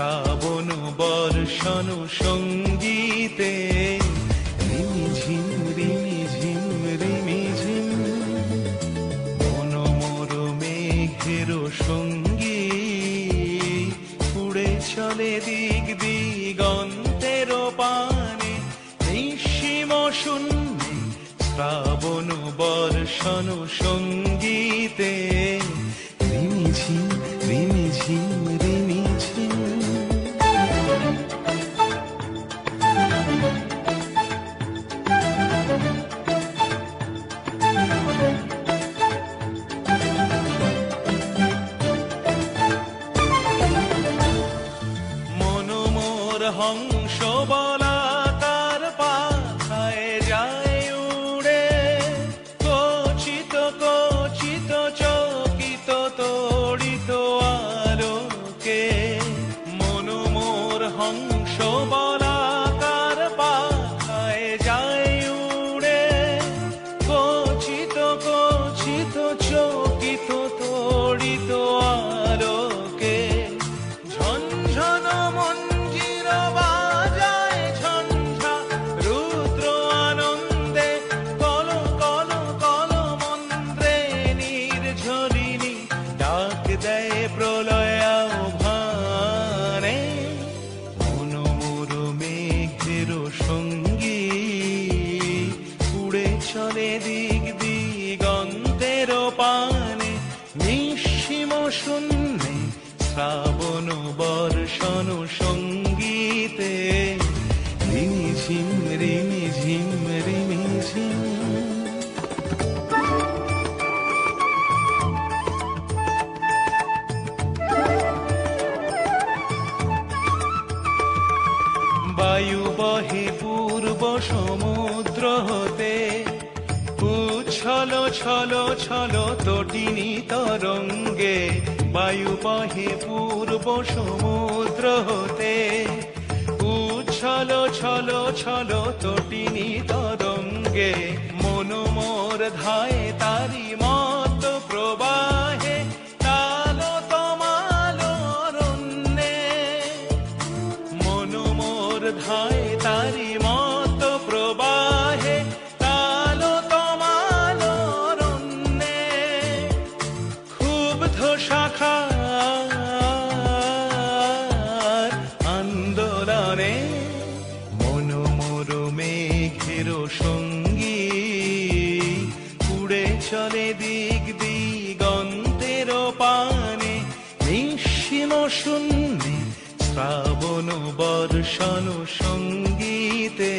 শ্রাবণ বর্ষণ সঙ্গীতে রিমিঝিম রিমিঝিম রিমিঝিম মন মোর মেঘের সঙ্গী উড়ে চলে দিক দিগন্তের পানে নিঃসীম শূন্যে শ্রাবণ বর্ষণ সঙ্গীতে রিমিঝিম রিমিঝিম রিমিঝিম। মন মোর হংস বলাকার পাখায় যায় উড়ে কচিত কচিত চকিত তড়িত আলোকে। মন মোর হংস বলাকার পাখায় যায় উড়ে কচিত কচিত চকিত তড়িত আলোকে। ঝনঝন মঞ্জির বাজায় ঝঞ্ঝা রুদ্র আনন্দে কল কল কল মন্ত্রে নির্ঝরিণী ডাক দেয় প্রলয় আহ্বানে। মন মোর মেঘের সঙ্গী উড়ে চলে দিক দিগন্তের পানে নিঃসীম শূন্যে শ্রাবণ বর্ষণ সঙ্গীতে রিমিঝিম রিমিঝিম রিমিঝিম। বায়ু বহে পূর্ব সমুদ্র হতে উচ্ছল ছল ছল তটিনী তরঙ্গে। বায়ু বহে পূর্ব সমুদ্র হতে উচ্ছল ছল ছল তটিনী তরঙ্গে। মন মোর ধায় তারি মত প্রবাহে তাল তমাল অরণ্যে। মন মোর ধায় তারি মত প্রবাহে তাল তমাল অরণ্যে। ক্ষুব্ধ শাখার আন্দোলনে মন মোর মেঘের সঙ্গী উড়ে চলে দিক দিগন্তের পানে নিঃসীম শূন্যে শ্রাবণ বর্ষণ সঙ্গীতে